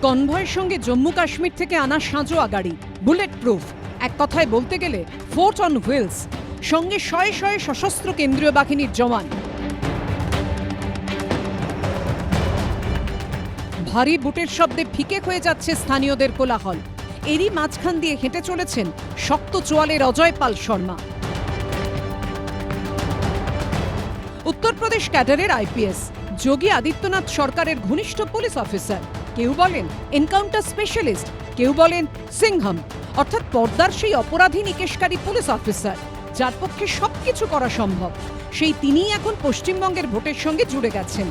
কনভয়ের সঙ্গে জম্মু কাশ্মীর থেকে আনা সাঁজোয়া গাড়ি, বুলেট প্রুফ, এক কথায় বলতে গেলে ফোর্ট অন হুইলস, সঙ্গে শয়ে শয়ে সশস্ত্র কেন্দ্রীয় বাহিনীর জওয়ান। ভারী বুটের শব্দে ফিকে হয়ে যাচ্ছে স্থানীয়দের কোলাহল। এরই মাঝখান দিয়ে হেঁটে চলেছেন শক্ত চোয়ালের অজয় পাল শর্মা। উত্তরপ্রদেশ ক্যাডারের আইপিএস, যোগী আদিত্যনাথ সরকারের ঘনিষ্ঠ পুলিশ অফিসার। কেউ বলেন এনকাউন্টার স্পেশালিস্ট, কেউ বলেন সিংহাম, অর্থাৎ পর্দার সেই অপরাধী নিকেশকারী পুলিশ অফিসার যার পক্ষে সবকিছু করা সম্ভব। সেই তিনিই এখন পশ্চিমবঙ্গের ভোটের সঙ্গে জুড়ে গেছেন।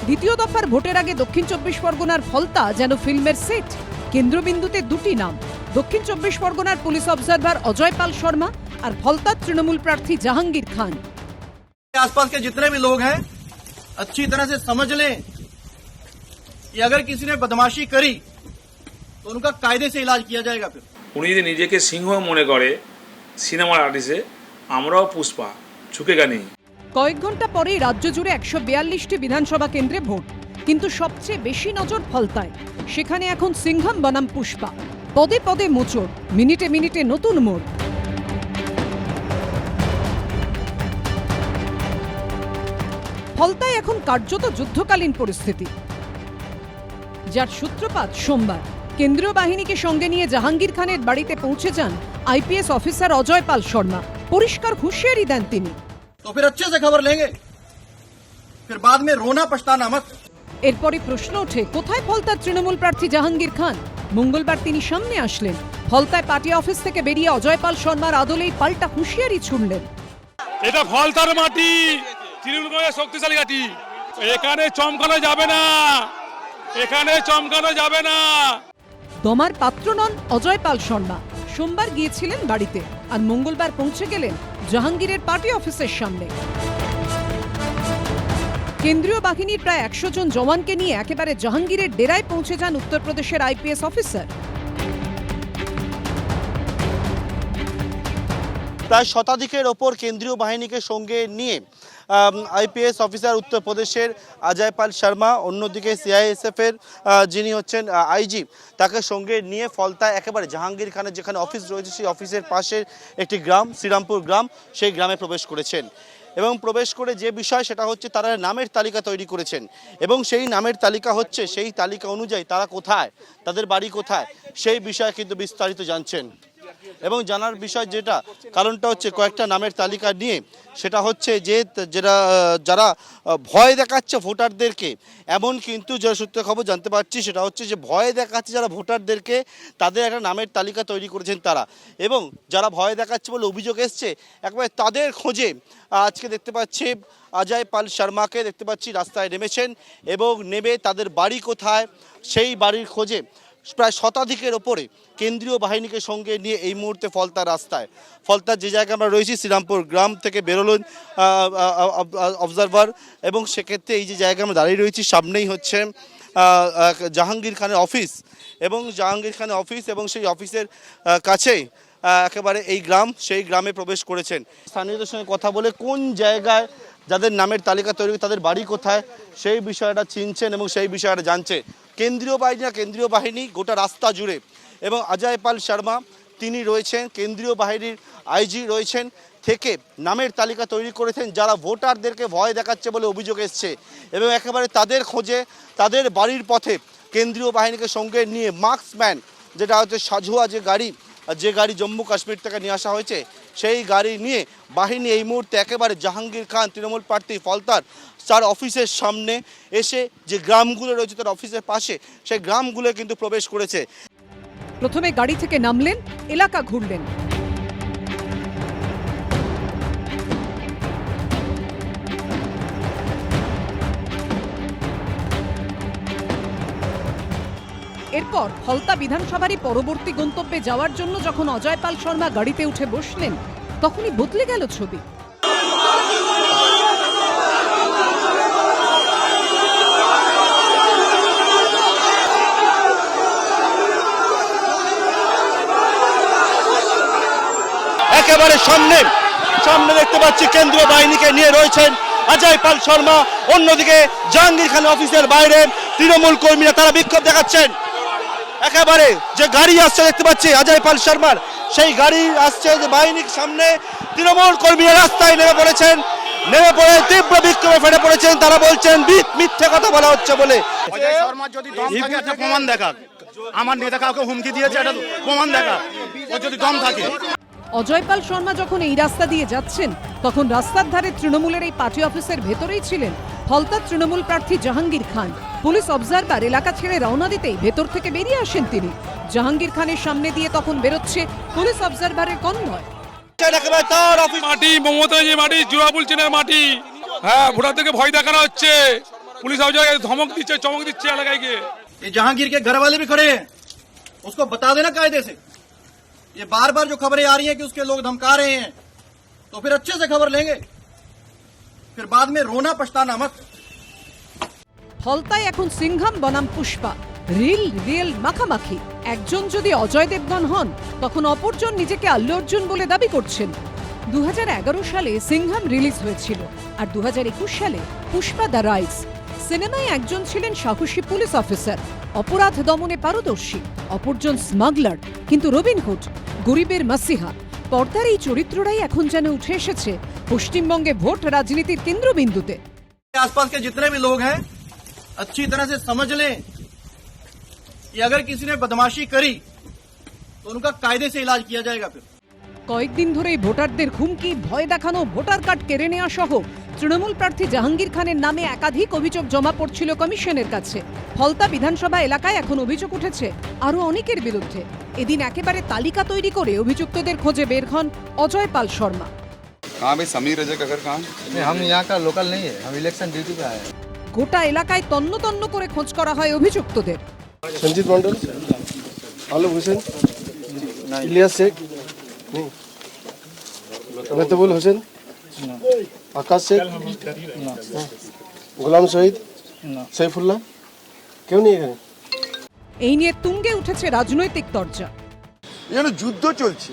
দ্বিতীয় দফার ভোটের আগে দক্ষিণ চব্বিশ পরগনার ফলতা যেন ফিল্মের সেট। কেন্দ্রবিন্দুতে দুটি নাম, দক্ষিণ চব্বিশ পরগনার পুলিশ অবজারভার অজয় পাল শর্মা আর ফলতার তৃণমূল প্রার্থী জাহাঙ্গীর খান। आसपास के जितने भी लोग हैं अच्छी तरह से समझ लें कि अगर किसी ने बदमाशी करी तो उनका कायदे से इलाज किया जाएगा। फिर উনি যদি নিজেকে সিংহ মনে করে সিনেমার আর্টিস্টে, আমরাও পুষ্পা, ঝুঁকেগা নেই। কয়েক ঘন্টা পরেই রাজ্য জুড়ে 142টি বিধানসভা কেন্দ্রে ভোট, কিন্তু সবচেয়ে বেশি নজর ফলতায়। সেখানে এখন সিংহাম বনাম পুষ্পা, পদে পদে মোচড়, মিনিটে মিনিটে নতুন মোড়। ফলতায় এখন কার্যত যুদ্ধকালীন পরিস্থিতি, যার সূত্রপাত সোমবার। কেন্দ্রীয় বাহিনীকে সঙ্গে নিয়ে জাহাঙ্গীর খানের বাড়িতে পৌঁছে যান আইপিএস অফিসার অজয় পাল শর্মা। পরিষ্কার হুঁশিয়ারি দেন তিনি। तो फिर अच्छे से खबर लेंगे, फिर बाद में रोना पछताना मत। এরপরই প্রশ্ন ওঠে, কোথায় ফলতার তৃণমূল প্রার্থী জাহাঙ্গীর খান? মঙ্গলবার তিনি সামনে আসলেন। ফলতায় পার্টি অফিস থেকে বেরিয়ে অজয় পাল শর্মার আদলেই পাল্টা হুঁশিয়ারি ছুড়লেন। এটা ফলতার মাটি, তৃণমূলের শক্তিশালী ঘাঁটি, এখানে চমকানো যাবে না, এখানে চমকানো যাবে না। দমার পাত্র নন অজয় পাল শর্মা। সোমবার গিয়েছিলেন বাড়িতে, আর মঙ্গলবার পৌঁছে গেলেন জাহাঙ্গীরের পার্টি অফিসের সামনে। কেন্দ্রীয় বাহিনীর প্রায় 100 জন জওয়ানকে নিয়ে একেবারে জাহাঙ্গীরের ডেরায় পৌঁছে যান উত্তরপ্রদেশের আইপিএস অফিসার। প্রায় শতাধিকের ওপর কেন্দ্রীয় বাহিনীকে সঙ্গে নিয়ে আইপিএস অফিসার উত্তরপ্রদেশের অজয় পাল শর্মা, অন্যদিকে সিআইএসএফের যিনি হচ্ছেন আইজি, তাকে সঙ্গে নিয়ে ফলতায় একেবারে জাহাঙ্গীর খানের যেখানে অফিস রয়েছে সেই অফিসের পাশে একটি গ্রাম, শ্রীরামপুর গ্রাম, সেই গ্রামে প্রবেশ করেছেন। এবং প্রবেশ করে যে বিষয় সেটা হচ্ছে তারা নামের তালিকা তৈরি করেছেন, এবং সেই নামের তালিকা হচ্ছে সেই তালিকা অনুযায়ী তারা কোথায়, তাদের বাড়ি কোথায়, সেই বিষয়ে কিন্তু বিস্তারিত জানছেন। এবং জানার বিষয় যেটা কারণটা হচ্ছে কয়েকটা নামের তালিকা নিয়ে, সেটা হচ্ছে যে যারা ভয় দেখাচ্ছে ভোটারদেরকে, এমন কিন্তু যারা সূত্রে খবর জানতে পারছি সেটা হচ্ছে যে ভয় দেখাচ্ছে যারা ভোটারদেরকে, তাদের একটা নামের তালিকা তৈরি করেছেন তারা। এবং যারা ভয় দেখাচ্ছে বলে অভিযোগ এসছে, একবারে তাদের খোঁজে আজকে দেখতে পাচ্ছি অজয় পাল শর্মাকে দেখতে পাচ্ছি রাস্তায় নেমেছেন, এবং নেমে তাদের বাড়ি কোথায় সেই বাড়ির খোঁজে প্রায় শতাধিকের ওপরে কেন্দ্রীয় বাহিনীকে সঙ্গে নিয়ে এই মুহূর্তে ফলতার রাস্তায়। ফলতার যে জায়গায় আমরা রয়েছি, শ্রীরামপুর গ্রাম থেকে বেরোলেন অবজারভার, এবং সেক্ষেত্রে এই যে জায়গায় আমরা দাঁড়িয়ে রয়েছি সামনেই হচ্ছে জাহাঙ্গীর খানের অফিস, এবং জাহাঙ্গীর খানের অফিস এবং সেই অফিসের কাছেই একেবারে এই গ্রাম, সেই গ্রামে প্রবেশ করেছেন। স্থানীয়দের সঙ্গে কথা বলে কোন জায়গায় যাদের নামের তালিকা তৈরি, তাদের বাড়ি কোথায়, সেই বিষয়টা চিনছেন এবং সেই বিষয়টা জানছে কেন্দ্রীয় বাহিনী গোটা রাস্তা জুড়ে। এবং অজয় পাল শর্মা তিনি রয়েছেন, কেন্দ্রীয় বাহিনীর আইজি রয়েছেন, থেকে নামের তালিকা তৈরি করেছেন যারা ভোটারদেরকে ভয় দেখাচ্ছে বলে অভিযোগ এসছে, এবং একেবারে তাদের খোঁজে তাদের বাড়ির পথে কেন্দ্রীয় বাহিনীকে সঙ্গে নিয়ে মার্কসম্যান, যেটা হচ্ছে সাঁঝোয়া যে গাড়ি জম্মু কাশ্মীর থেকে নিয়ে আসা হয়েছে, সেই গাড়ি নিয়ে বাহিনী এই মুহূর্তে একেবারে জাহাঙ্গীর খান তৃণমূল প্রার্থী ফলতার তার অফিসের সামনে এসে যে গ্রামগুলো রয়েছে তার অফিসের পাশে, সেই গ্রামগুলো কিন্তু প্রবেশ করেছে। প্রথমে গাড়ি থেকে নামলেন, এলাকা ঘুরলেন। এরপর ফলতা বিধানসভারই পরবর্তী গন্তব্যে যাওয়ার জন্য যখন অজয় পাল শর্মা গাড়িতে উঠে বসলেন, তখনই বদলে গেল ছবি। একেবারে সামনে দেখতে পাচ্ছি কেন্দ্রীয় বাহিনীকে নিয়ে রয়েছেন অজয় পাল শর্মা, অন্যদিকে জাহাঙ্গীর খান অফিসের বাইরে তৃণমূল কর্মীরা তারা বিক্ষোভ দেখাচ্ছেন। একেবারে যে গাড়ি আসছে দেখতে পাচ্ছি অজয় পাল শর্মার, সেই গাড়ি আসছে যে বাহিনীর সামনে। তৃণমূল কর্মীরা রাস্তায় নেমে পড়েছেন, নেমে পড়ে তীব্র বিক্ষোভে ফেটে পড়েছেন। তারা বলছেন মিথ্যে কথা বলা হচ্ছে বলে। অজয় শর্মা যদি দম থাকে একটা প্রমাণ দেখা, আমার নেতা কাউকে হুমকি দিয়েছে এটা প্রমাণ দেখা, ও যদি দম থাকে। অজয় পাল শর্মা যখন এই রাস্তা দিয়ে যাচ্ছেন তখন রাস্তার ধারে তৃণমূলের এই পার্টি অফিসের ভেতরেই ছিলেন ফলতার তৃণমূল প্রার্থী জাহাঙ্গীর খান। পুলিশ অবজারভার এলাকা ছেড়ে রওনা দিতেই ভেতর থেকে বেরিয়ে আসেন তিনি। জাহাঙ্গীর খানের সামনে দিয়ে তখন বেরোচ্ছে পুলিশ অবজারভারের কনভয়। মাটি মমতা যে মাটি জুরাবুল চেনের মাটি, হ্যাঁ ভোটারদেরকে ভয় দেখানো হচ্ছে, পুলিশ অফিসারকে ধমক দিচ্ছে, চমক দিচ্ছে এলাকায় গিয়ে। ये जहांगीर के घर वाले भी खड़े हैं, उसको बता देना कायदे से। ये बार बार जो खबरें आ रही हैं कि उसके लोग धमका रहे हैं, तो फिर अच्छे से खबर लेंगे, फिर बाद में रोना पछताना मत। ফলতায় এখন সিংহাম বনাম পুষ্পা, রিয়েল মাখামাখি। একজন যদি অজয় দেবগন হন তখন অপরজন নিজেকে আল্লু অর্জুন বলে দাবি করছেন। 2011 সালে সিংহাম রিলিজ হয়েছিল আর 2021 সালে পুষ্পা দ্য রাইজ। সিনেমায় একজন ছিলেন সাহসী পুলিশ অফিসার, অপরাধ দমনে পারদর্শী, অপরজন স্মাগলার, কিন্তু রবিনহুড, গরিবের মাসিহা। পর্দার এই চরিত্রটাই এখন যেন উঠে এসেছে পশ্চিমবঙ্গে ভোট রাজনীতির কেন্দ্রবিন্দুতে। आसपास के जितने भी लोग हैं अच्छी तरह से समझ लें कि अगर किसी ने बदमाशी करी तो उनका कायदे से इलाज किया जाएगा। फिर কয়েকদিন ধরেই ভোটারদের হুমকি, ভয় দেখানো, ভোটার কার্ড কেড়ে নেওয়া সহ তৃণমূল প্রার্থী জাহাঙ্গীর খানের নামে একাধিক অভিযোগ জমা পড়ছিল কমিশনের কাছে। ফলতা বিধানসভা এলাকায় এখন অভিযোগ উঠেছে আরো অনেকের বিরুদ্ধে। এদিন একেবারে তালিকা তৈরি করে অভিযুক্তদের খোঁজে বের হন অজয় পাল শর্মা। कहाँ भाई समीर रजक अगर कहाँ? नहीं, हम यहाँ का लोकल नहीं है, हम इलेक्शन ड्यूटी पे आए हैं। গোটা এলাকায় তন্ন তন্ন করে খোঁজ করা হয় অভিযুক্তদের। संजीत मंडल, आलम हुसैन, इलियास शेख, नहीं, महतबुल हुसैन, आकाश शेख, गुलाम शहीद, सैफुल्लाह, क्यों नहीं है? এই নিয়ে তুঙ্গে উঠেছে রাজনৈতিক তরজা। যেন যুদ্ধ চলছে,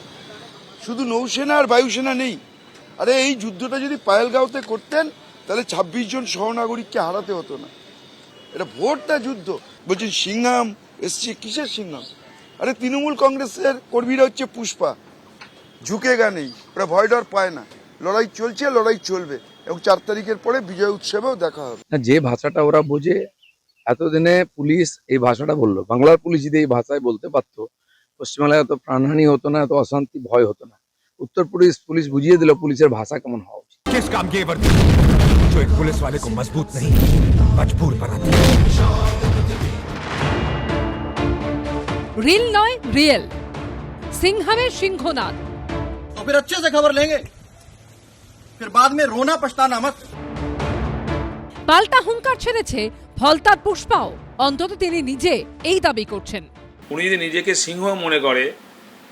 শুধু নৌসেনা আর বায়ুসেনা নেই। আরে এই যুদ্ধটা যদি পায়েলগাঁওতে করতেন তাহলে 26 জন সহনাগরিককে হারাতে হতো না। এটা ভোট না যুদ্ধ। বলছেন সিংহাম এসছে, কিসের সিংহাম? আরে তৃণমূল কংগ্রেসের কর্মীরা হচ্ছে পুষ্পা, ঝুঁকেগা নেই, ওরা ভয় ডর পায় না। লড়াই চলছে, লড়াই চলবে, এবং 4 তারিখের পরে বিজয় উৎসবেও দেখা হবে। যে ভাষাটা ওরা বোঝে, এতদিনে পুলিশ এই ভাষাটা বললো, বাংলার পুলিশ যদি এই ভাষায় বলতে পারতো পশ্চিমবাংলায় এত প্রাণহানি হতো না, এত অশান্তি ভয় হতো না। উত্তর পুলিশ বুঝিয়ে দিল পুলিশের ভাষা কেমন হওয়া উচিত। किस काम की वर्दी जो एक पुलिस वाले को मजबूत नहीं मजबूर बनाती है। রিল নয় রিয়েল, সিংহামের সিংহনাদ। तो फिर अच्छे से खबर लेंगे, फिर बाद में रोना पछताना मत। পাল্টা হুঙ্কার ছেড়েছে ফলতার পুষ্পাও, অন্তত তিনি নিজে এই দাবি করছেন। উনি যদি নিজেকে সিংহ মনে করে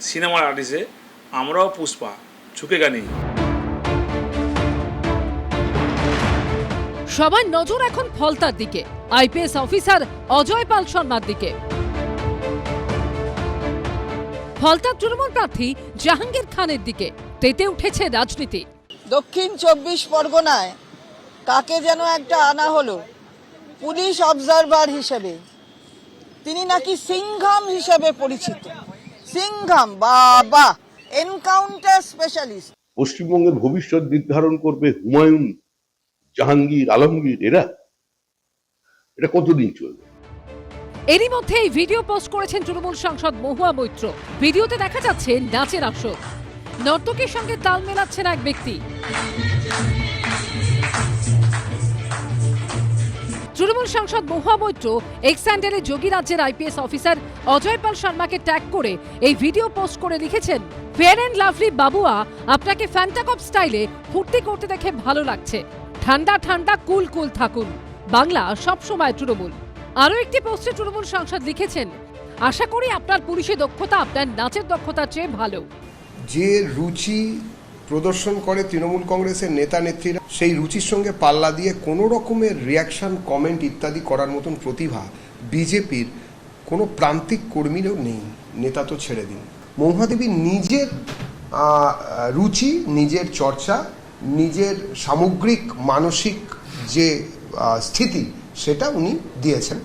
সিনেমার আর্টিস্টে, আমরাও পুষ্পা, ঝুঁকেগা নেই। সবার নজর এখন ফলতার দিকে, আইপিএস অফিসার অজয় পাল শর্মার দিকে। ফলতার তৃণমূল প্রার্থী জাহাঙ্গীর খানের দিকে তেতে উঠেছে রাজনীতি। দক্ষিণ 24 পরগনায় কাকে যেন একটা আনা হলো পুলিশ অবজারভার হিসেবে। তিনি নাকি সিংহাম হিসেবে পরিচিত। সিংহাম বাবা, এনকাউন্টার স্পেশালিস্ট। পশ্চিমবঙ্গের ভবিষ্যৎ নির্ধারণ করবে হুমায়ুন, জাহাঙ্গীর, আলমগীর, এটা কতদিন চলবে? এরই মধ্যে এই ভিডিও পোস্ট করেছেন তৃণমূল সাংসদ মহুয়া মৈত্র। ভিডিওতে দেখা যাচ্ছে নাচের আসর, নর্তকীর সঙ্গে তাল মেলাচ্ছেন এক ব্যক্তি। তৃণমূল সাংসদ মহুয়া মৈত্র এক্স হ্যান্ডেলে যোগী রাজ্যের আইপিএস অফিসার অজয় পাল শর্মাকে ট্যাগ করে এই ভিডিও পোস্ট করে লিখেছেন, ফেয়ার অ্যান্ড লাভলি বাবুয়া, আপনাকে ফ্যান্টাকপ স্টাইলে ফুর্তি করতে দেখে ভালো লাগছে। ঠান্ডা ঠান্ডা কুল কুল থাকুন, বাংলা সবসময় তৃণমূল। আরও একটি পোস্টে তৃণমূল সাংসদ লিখেছেন, আশা করি আপনার পুলিশি দক্ষতা আপনার নাচের দক্ষতার চেয়ে ভালো। যে রুচি প্রদর্শন করে তৃণমূল কংগ্রেসের নেতা নেত্রীরা, সেই রুচির সঙ্গে পাল্লা দিয়ে কোনো রকমের রিয়াকশন, কমেন্ট ইত্যাদি করার মতন প্রতিভা বিজেপির কোনো প্রান্তিক কর্মীরও নেই, নেতা তো ছেড়ে দিন। মহুয়া দেবী নিজের রুচি, নিজের চর্চা, নিজের সামগ্রিক মানসিক যে স্থিতি, সেটা উনি দিয়েছেন।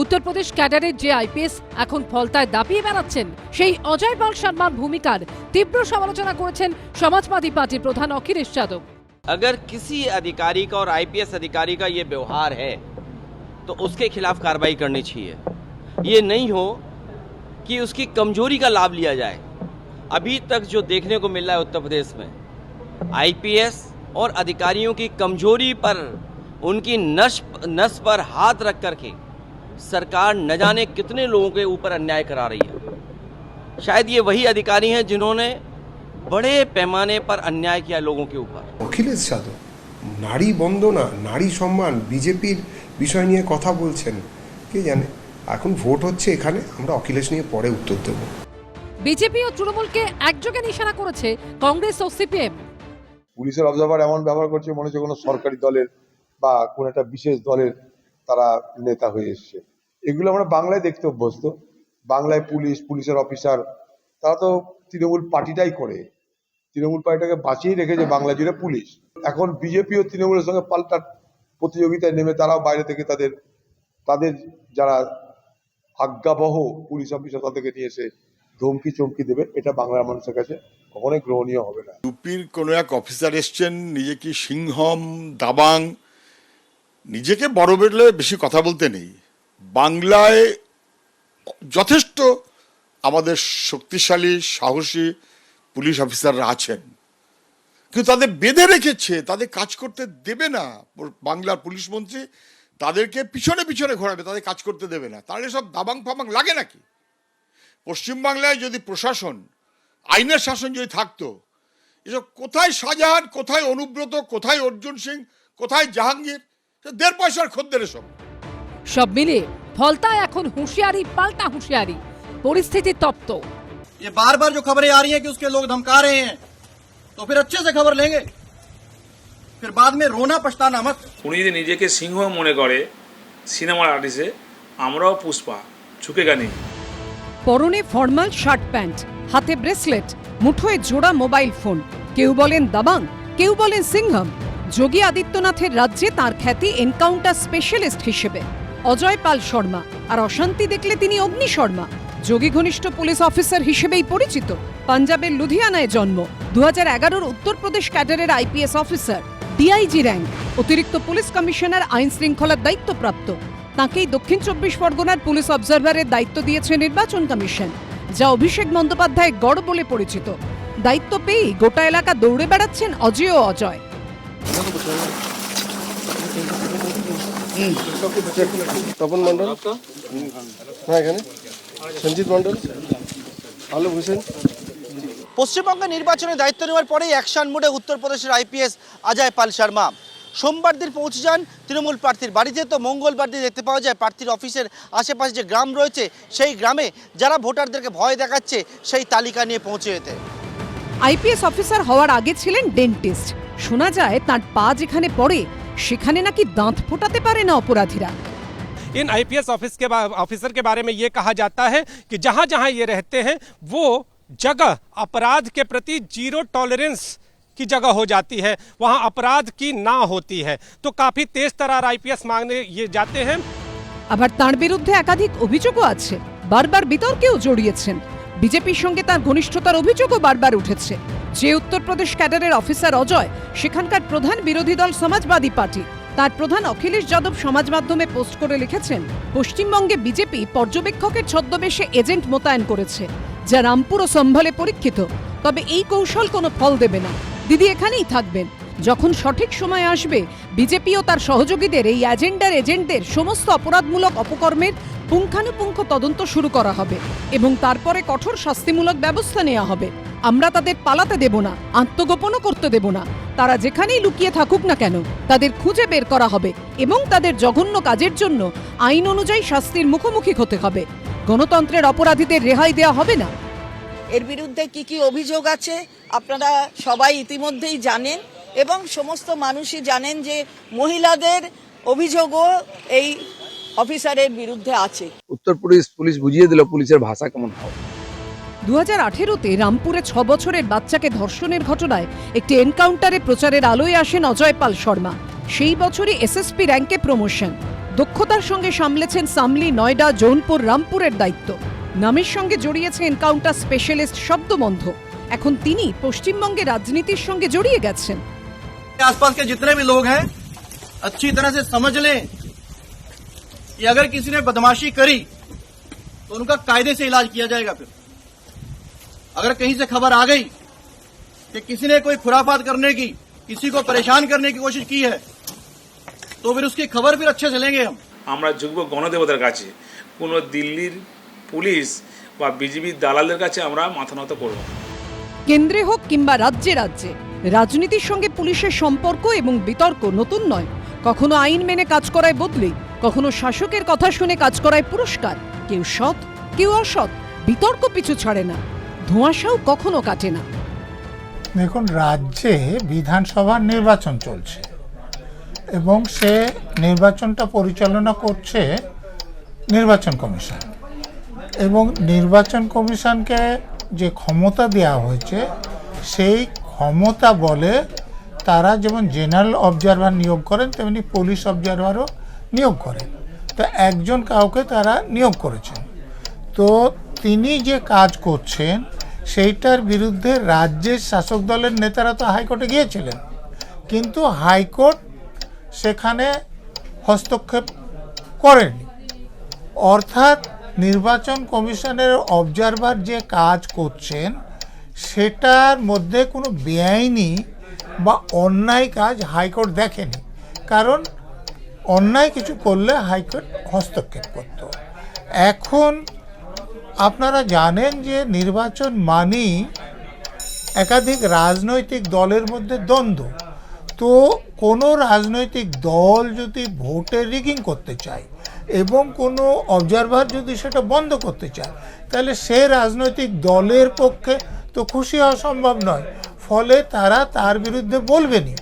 উত্তরপ্রদেশ ক্যাডারের যে আইপিএস এখন ফলতায় দাপিয়ে বেড়াচ্ছেন, সেই অজয় পাল শর্মার ভূমিকার তীব্র সমালোচনা করেছেন সমাজবাদী পার্টির প্রধান অখিলেশ যাদব। अगर किसी अधिकारी का और आईपीएस अधिकारी का ये व्यवहार है तो उसके खिलाफ कार्रवाई करनी चाहिए। ये नहीं हो कि उसकी कमजोरी का लाभ लिया जाए। अभी तक जो देखने को मिल रहा है उत्तर प्रदेश में, आईपीएस और अधिकारियों की कमजोरी पर, उनकी नस पर हाथ रख करके सरकार न जाने कितने लोगों के ऊपर अन्याय करा रही है। शायद ये वही अधिकारी हैं जिन्होंने बड़े पैमाने पर अन्याय किया लोगों के ऊपर। অখিলেশ যাদব নারী বন্দনা, নারী সম্মান, বিজেপির বিষয় নিয়ে কথা বলছেন, কে জানে। এখন ভোট হচ্ছে এখানে, আমরা অখিলেশ নিয়ে পরে উত্তর দেব। বিজেপি ও তৃণমূলকে একযোগে নিশানা করেছে কংগ্রেস ও সিপিএম। পুলিশের অবজারভার এমন ব্যবহার করছে মনে হচ্ছে কোনো সরকারি দলের বা কোন একটা বিশেষ দলের তারা নেতা হয়ে এসছে। এগুলো আমরা বাংলায় দেখতে অভ্যস্ত। বাংলায় পুলিশের অফিসার তারা তো তৃণমূল পার্টিটাই করে, তৃণমূল পার্টিটাকে বাঁচিয়ে রেখেছে বাংলা জুড়ে পুলিশ। এখন বিজেপি ও তৃণমূলের সঙ্গে পাল্টা প্রতিযোগিতায় নেমে তারাও বাইরে থেকে তাদের যারা আজ্ঞাবহ পুলিশ অফিসার তাদেরকে নিয়ে এসে ধমকি চমকি দেবে, এটা বাংলার মানুষের কাছে কখনোই গ্রহণীয় হবে না। ইউপির কোনো এক অফিসার এসছেন, নিজেকে সিংহম দাবাং, নিজেকে বড় বেড়লে বেশি কথা বলতে নেই। বাংলায় যথেষ্ট আমাদের শক্তিশালী সাহসী পুলিশ অফিসাররা আছেন, কিন্তু তাদের বেঁধে রেখেছে, তাদের কাজ করতে দেবে না। বাংলার পুলিশ মন্ত্রী তাদেরকে পিছনে পিছনে ঘোরাবে, তাদের কাজ করতে দেবে না। তাহলে সব দাবাং ফাবাং লাগে নাকি? পশ্চিমবাংলায় যদি প্রশাসন, আইনের শাসন যদি থাকতো, এসব কোথায় শাহজাহান, কোথায় অনুব্রত, কোথায় অর্জুন সিং, কোথায় জাহাঙ্গীর, 1.5 পয়সার খদ্দের সব। সব মিলিয়ে ফলতায় এখন হুঁশিয়ারি পাল্টা হুঁশিয়ারি, পরিস্থিতি তপ্ত। ये बार बार जो खबरें आ रही हैं कि उसके लोग धमका रहे हैं, तो फिर अच्छे से खबर लेंगे, फिर बाद में रोना पछताना मत। উনি যদি নিজেকে সিংহ মনে করে সিনেমার আর্টিস্টে, আমরাও পুষ্পা, ঝুঁকেগা নেই। পরনে ফর্মাল শার্ট প্যান্ট, হাতে ব্রেসলেট, মুঠোয় জোড়া মোবাইল ফোন। কেউ বলেন দাবাং, কেউ বলেন সিংহম। যোগী আদিত্যনাথের রাজ্যে তার খ্যাতি এনকাউন্টার স্পেশালিস্ট হিসেবে। অজয় পাল শর্মা, আর অশান্তি দেখলে তিনি অগ্নি শর্মা। যোগী ঘনিষ্ঠ পুলিশ অফিসার হিসেবেই পরিচিত। পাঞ্জাবের লুধিয়ানায় জন্ম। 2011 Uttar Pradesh ক্যাডারের IPS officer, DIG rank, অতিরিক্ত পুলিশ কমিশনার, আইন শৃঙ্খলার দায়িত্বপ্রাপ্ত। তাঁকেই দক্ষিণ 24 পরগনার পুলিশ অবজারভারের দায়িত্ব দিয়েছে নির্বাচন কমিশন, যা অভিষেক বন্দ্যোপাধ্যায়ের গড় বলে পরিচিত। দায়িত্ব পেয়েই গোটা এলাকা দৌড়ে বেড়াচ্ছেন অজয় ও অজয়। তপন মন্ডল, হ্যাঁ এখানে সঞ্জিত মন্ডল, আলু হোসেন। পশ্চিমবঙ্গে নির্বাচনে দায়িত্ব নেওয়ার পরেই অ্যাকশন মোডে উত্তরপ্রদেশের আইপিএস অজয় পাল শর্মা। সোমবার দিন পৌঁছে যান তৃণমূল প্রার্থীর বাড়িতে। তো মঙ্গলবার দিন দেখতে পাওয়া যায় প্রার্থীর অফিসের আশেপাশে যে গ্রাম রয়েছে, সেই গ্রামে যারা ভোটারদেরকে ভয় দেখাচ্ছে সেই তালিকা নিয়ে পৌঁছে যেতে। আইপিএস অফিসার হওয়ার আগে ছিলেন ডেন্টিস্ট। শোনা যায় তার পা যেখানে পড়ে সেখানে নাকি দাঁত ফোটাতে পারে না অপরাধীরা। इन आईपीएस ऑफिसर के बारे में ये कहा जाता है कि जहां जहां ये रहते हैं वो जगह अपराध के प्रति 0 टॉलरेंस की जगह हो जाती है, वहां अपराध की ना होती है। तो काफी तेज तरार आईपीएस मांगने ये जाते हैं। আবার তার বিরুদ্ধে একাধিক অভিযোগও আছে, বারবার বিতর্কেও জড়িয়েছেন। বিজেপির সঙ্গে তার ঘনিষ্ঠতার অভিযোগও বারবার উঠেছে। যে উত্তরপ্রদেশ ক্যাডারের অফিসার অজয়, সেখানকার প্রধান বিরোধী দল সমাজবাদী পার্টি। তার প্রধান অখিলেশ যাদব সমাজ মাধ্যমে পোস্ট করে লিখেছেন, পশ্চিমবঙ্গে বিজেপি পর্যবেক্ষকের ছদ্মবেশে এজেন্ট মোতায়েন করেছে, যা রামপুর ও সম্ভলে পরীক্ষিত। তবে এই কৌশল কোনো ফল দেবে না। দিদি এখানেই থাকবেন। যখন সঠিক সময় আসবে, বিজেপি ও তার সহযোগীদের এই এজেন্টদের সমস্ত অপরাধমূলক অপকর্মের পুঙ্খানুপুঙ্খ তদন্ত শুরু করা হবে এবং তারপরে কঠোর শাস্তিমূলক ব্যবস্থা নেওয়া হবে। আমরা তাদের পালাতে দেব না, আত্মগোপনও করতে দেব না। তারা যেখানেই লুকিয়ে থাকুক না কেন, তাদের খুঁজে বের করা হবে এবং তাদের জঘন্য কাজের জন্য আইন অনুযায়ী শাস্তির মুখোমুখি হতে হবে। গণতন্ত্রের অপরাধীদের রেহাই দেওয়া হবে না। এর বিরুদ্ধে কি কি অভিযোগ আছে আপনারা সবাই ইতিমধ্যেই জানেন এবং সমস্ত মানুষই জানেন যে মহিলাদের অভিযোগও এই অফিসারের বিরুদ্ধে আছে। উত্তরপ্রদেশ পুলিশ বুঝিয়ে দিল পুলিশের ভাষা কেমন হয়। 2018-তে রামপুরে 6 বছরের বাচ্চাকে ধর্ষণের ঘটনায় একটি এনকাউন্টারে প্রচারের আলোয় আসেন অজয় পাল শর্মা। সেই বছরই এসএসপি র্যাঙ্কে প্রমোশন। দক্ষতার সঙ্গে সামলেছেন সামলি, নয়ডা, জৌনপুর, রামপুরের দায়িত্ব। নামের সঙ্গে জড়িয়েছে এনকাউন্টার স্পেশালিস্ট শব্দবন্ধ। এখন তিনি পশ্চিমবঙ্গে রাজনীতির সঙ্গে জড়িয়ে গেছেন। आसपास के जितने भी लोग हैं अच्छी तरह से समझ लें कि अगर किसी ने बदमाशी करी तो उनका कायदे से इलाज किया जाएगा। फिर अगर कहीं से खबर आ गई कि किसी ने कोई खुराफात करने की, किसी को परेशान करने की कोशिश की है, तो फिर उसकी खबर फिर अच्छे से लेंगे हम। আমরা যুগব গণদেবতার কাছে, কোনো দিল্লির পুলিশ বা বিজেপির দালালের কাছে আমরা মাথা নত করব না। কেন্দ্রে হোক কিংবা রাজ্যে রাজ্যে রাজনীতির সঙ্গে পুলিশের সম্পর্ক এবং বিতর্ক নতুন নয়। কখনো আইন মেনে কাজ করায় বদলি, কখনো শাসকের কথা শুনে কাজ করায় পুরস্কার। কেউ সৎ, কেউ অসৎ, বিতর্ক পিছু ছাড়ে না, ধোঁয়াশাও কখনো কাটে না। দেখুন, রাজ্যে বিধানসভার নির্বাচন চলছে এবং সে নির্বাচনটা পরিচালনা করছে নির্বাচন কমিশন, এবং নির্বাচন কমিশনকে যে ক্ষমতা দেওয়া হয়েছে সেই ক্ষমতা বলে তারা যেমন জেনারেল অবজারভার নিয়োগ করেন তেমনি পুলিশ অবজারভারও নিয়োগ করেন। তো একজন কাউকে তারা নিয়োগ করেছেন, তো তিনি যে কাজ করছেন সেইটার বিরুদ্ধে রাজ্যের শাসক দলের নেতারা তো হাইকোর্টে গিয়েছিলেন, কিন্তু হাইকোর্ট সেখানে হস্তক্ষেপ করেনি। অর্থাৎ নির্বাচন কমিশনের অবজারভার যে কাজ করছেন সেটার মধ্যে কোনো বেআইনি বা অন্যায় কাজ হাইকোর্ট দেখেনি, কারণ অন্যায় কিছু করলে হাইকোর্ট হস্তক্ষেপ করত। এখন আপনারা জানেন যে নির্বাচন মানেই একাধিক রাজনৈতিক দলের মধ্যে দ্বন্দ্ব। তো কোনো রাজনৈতিক দল যদি ভোটে রিগিং করতে চায় এবং কোনো অবজারভার যদি সেটা বন্ধ করতে চায়, তাহলে সে রাজনৈতিক দলের পক্ষে তো খুশি হওয়া সম্ভব নয়, ফলে তারা তার বিরুদ্ধে বলবেনই।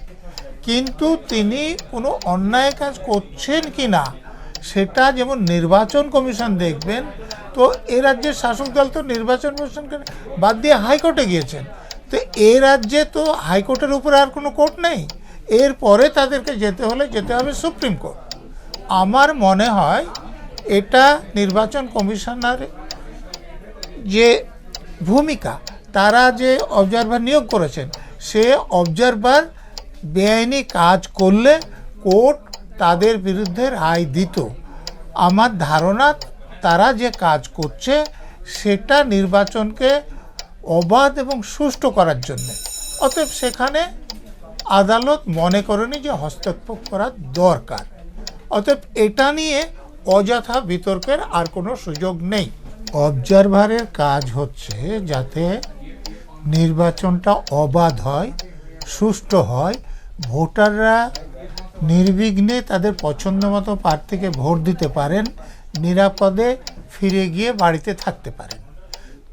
কিন্তু তিনি কোনো অন্যায় কাজ করছেন কি না সেটা যেমন নির্বাচন কমিশন দেখবেন, তো এ রাজ্যের শাসক দল তো নির্বাচন কমিশনকে বাদ দিয়ে হাইকোর্টে গিয়েছেন। তো এ রাজ্যে তো হাইকোর্টের উপরে আর কোনো কোর্ট নেই, এরপরে তাদেরকে যেতে হবে সুপ্রিম কোর্ট। আমার মনে হয় এটা নির্বাচন কমিশনার যে ভূমিকা, তারা যে অবজারভার নিয়োগ করেছেন সে অবজারভার বেআইনি কাজ করলে কোর্ট তাদের বিরুদ্ধে রায় দিত। আমার ধারণা তারা যে কাজ করছে সেটা নির্বাচনকে অবাধ এবং সুষ্ঠু করার জন্য, অতএব সেখানে আদালত মনে করেনি যে হস্তক্ষেপ করা দরকার। অতএব এটা নিয়ে অযথা বিতর্কের আর কোনো সুযোগ নেই। অবজারভারের কাজ হচ্ছে যাতে নির্বাচনটা অবাধ হয়, সুষ্ঠু হয়, ভোটাররা নির্বিঘ্নে তাদের পছন্দ মতো প্রার্থীকে ভোট দিতে পারেন, নিরাপদে ফিরে গিয়ে বাড়িতে থাকতে পারেন।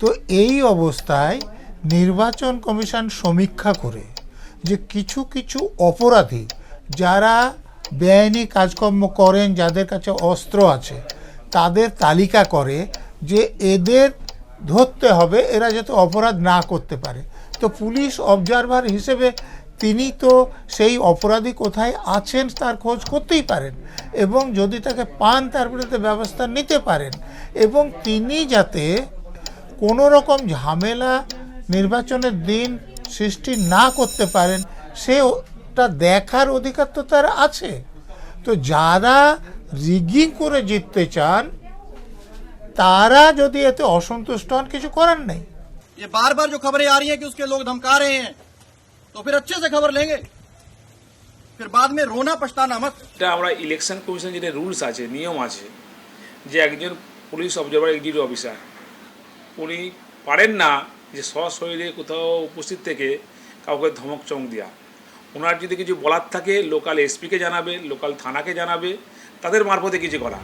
তো এই অবস্থায় নির্বাচন কমিশন সমীক্ষা করে যে কিছু কিছু অপরাধী যারা বেআইনি কাজকর্ম করেন, যাদের কাছে অস্ত্র আছে, তাদের তালিকা করে যে এদের ধরতে হবে, এরা যাতে অপরাধ না করতে পারে। তো পুলিশ অবজারভার হিসেবে তিনি তো সেই অপরাধী কোথায় আছেন তার খোঁজ করতেই পারেন, এবং যদি তাকে পান তার বিরুদ্ধে ব্যবস্থা নিতে পারেন, এবং তিনি যাতে কোনো রকম ঝামেলা নির্বাচনের দিন সৃষ্টি না করতে পারেন সেটা দেখার অধিকার তো তার আছে। তো যারা রিগিং করে জিততে চান তারা যদি এতে অসন্তুষ্ট হন, কিছু করার নেই। ये बार बार जो खबरें आ रही हैं कि उसके लोग धमका रहे हैं, तो फिर अच्छे से खबर लेंगे, फिर बाद में रोना पछताना मत। এটা আমরা ইলেকশন কমিশন যেটা রুলস আছে, নিয়ম আছে, যে একজন পুলিশ অবজারভার এক্সিকিউটিভ অফিসার উনি পারেন না যে সশরীরে কোথাও উপস্থিত থেকে কাউকে ধমক চমক দেওয়া। ওনার যদি কিছু বলার থাকে লোকাল এসপিকে জানাবে, লোকাল থানাকে জানাবে, তাদের মারফতে কিছু করা।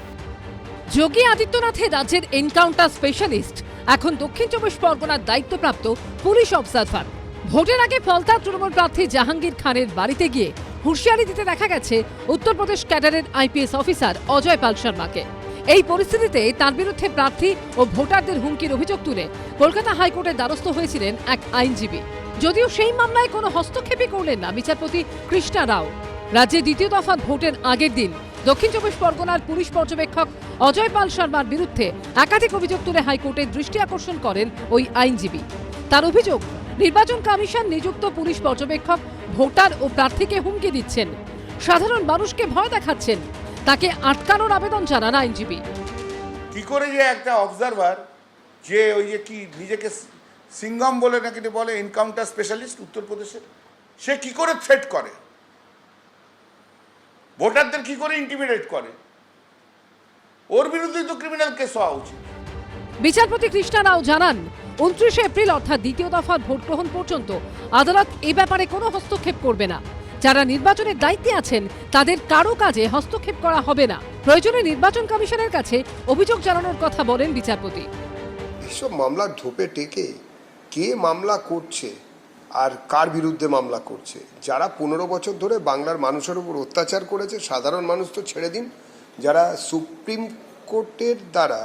যোগী আদিত্যনাথের রাজ্যের এনকাউন্টার স্পেশালিস্ট এখন দক্ষিণ চব্বিশ পরগনার দায়িত্বপ্রাপ্ত পুলিশ অবজারভার। ভোটের আগে ফলতা তৃণমূল প্রার্থী জাহাঙ্গীর খানের বাড়িতে গিয়ে হুঁশিয়ারি দিতে দেখা গেছে উত্তরপ্রদেশ ক্যাডারের আইপিএস অফিসার অজয় পাল শর্মাকে। এই পরিস্থিতিতে তার বিরুদ্ধে প্রার্থী ও ভোটারদের হুমকির অভিযোগ তুলে কলকাতা হাইকোর্টের দ্বারস্থ হয়েছিলেন এক আইনজীবী। যদিও সেই মামলায় কোনো হস্তক্ষেপই করলেন না বিচারপতি কৃষ্ণা রাও। রাজ্যে দ্বিতীয় দফা ভোটের আগের দিন দক্ষিণ চব্বিশ পরগনার পুলিশ পর্যবেক্ষক অজয় পাল শর্মার বিরুদ্ধে একাধিক অভিযোগ তুলে হাইকোর্টের দৃষ্টি আকর্ষণ করেন ওই আইনজীবী। তার অভিযোগ, নির্বাচন কমিশন নিযুক্ত পুলিশ পর্যবেক্ষক ভোটার ও প্রার্থীকে হুমকি দিচ্ছেন, সাধারণ মানুষকে ভয় দেখাচ্ছেন। তাকে আটকানোর আবেদন জানান আইনজীবী। কি করে যে একটা অবজারভার যে ওই যে কি নিজেকে সিঙ্গম বলে নাকি বলে এনকাউন্টার স্পেশালিস্ট উত্তরপ্রদেশের, সে কি করে থ্রেট করে, ভোটারদের কি করে ইন্টিমিডেট করে, ওর বিরুদ্ধে তো ক্রিমিনাল কেস হওয়া উচিত। বিচারপতি কৃষ্ণা রাও জানান, 29 এপ্রিল অর্থাৎ দ্বিতীয় দফার ভোট গ্রহণ পর্যন্ত আদালত এ ব্যাপারে কোনো হস্তক্ষেপ করবে না। যারা নির্বাচনের দায়িত্বে আছেন তাদের কারো কাজে হস্তক্ষেপ করা হবে না। প্রয়োজনে নির্বাচন কমিশনের কাছে অভিযোগ জানানোর কথা বলেন বিচারপতি। এইসব মামলা ঢোপে টেকে কে মামলা করছে আর কার বিরুদ্ধে মামলা করছে? যারা 15 বছর ধরে বাংলার মানুষের উপর অত্যাচার করেছে, সাধারণ মানুষ তো ছেড়ে দিন, যারা সুপ্রিম কোর্টের দ্বারা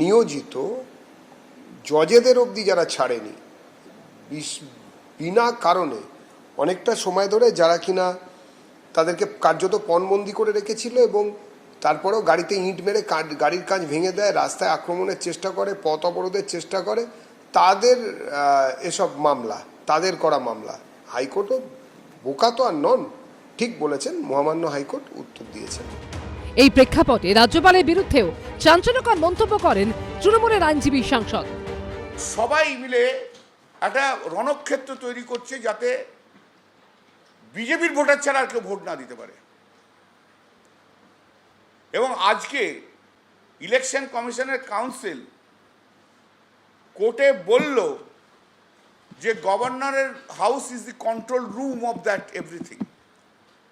নিয়োজিত জজেদের অবধি যারা ছাড়েনি বিনা কারণে অনেকটা সময় ধরে, যারা কিনা তাদেরকে কার্যত পণবন্দি করে রেখেছিল এবং তারপরেও গাড়িতে ইঁট মেরে গাড়ির কাঁচ ভেঙে দেয়, রাস্তায় আক্রমণের চেষ্টা করে, পথ অবরোধের চেষ্টা করে, তাদের এসব মামলা, তাদের করা মামলা। হাইকোর্টও বোকা তো আর নন, ঠিক বলেছেন, মহামান্য হাইকোর্ট উত্তর দিয়েছেন। এই প্রেক্ষাপটে রাজ্যপালের বিরুদ্ধেও চাঞ্চল্যকর মন্তব্য করেন তৃণমূলের আইনজীবী সাংসদ। সবাই মিলে একটা রণক্ষেত্র তৈরি করছে যাতে বিজেপির ভোটার ছাড়া আর কেউ ভোট না দিতে পারে। এবং আজকে ইলেকশন কমিশনের কাউন্সিল কোর্টে বলল যে গভর্নরের house is the control room of that everything.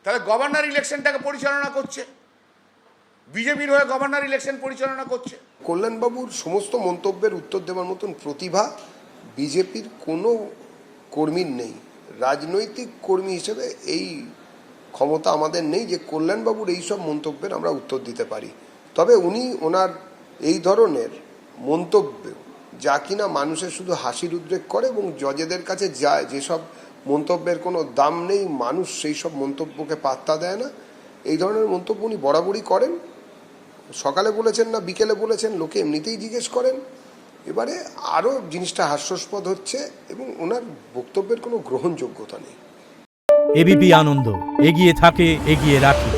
তাহলে গভর্নর ইলেকশনটাকে পরিচালনা করছে, বিজেপির হয়ে গভর্নর ইলেকশন পরিচালনা করছে। কল্যাণবাবুর সমস্ত মন্তব্যের উত্তর দেওয়ার মতন প্রতিভা বিজেপির কোনো কর্মীর নেই। রাজনৈতিক কর্মী হিসেবে এই ক্ষমতা আমাদের নেই যে কল্যাণবাবুর এই সব মন্তব্যের আমরা উত্তর দিতে পারি। তবে উনি ওনার এই ধরনের মন্তব্য, যা কিনা মানুষের শুধু হাসির উদ্রেক করে এবং জজেদের কাছে যায়, যেসব মন্তব্যের কোনো দাম নেই, মানুষ সেই সব মন্তব্যকে পাত্তা দেয় না, এই ধরনের মন্তব্য উনি বরাবরই করেন। সকালে বলেছেন না বিকেলে বলেছেন, লোকে এমনিতেই জিজ্ঞেস করেন। এবারে আরও জিনিসটা হাস্যাস্পদ হচ্ছে এবং ওনার বক্তব্যের কোনো গ্রহণযোগ্যতা নেই। এবিপি আনন্দ, এগিয়ে থাকে, এগিয়ে রাখে।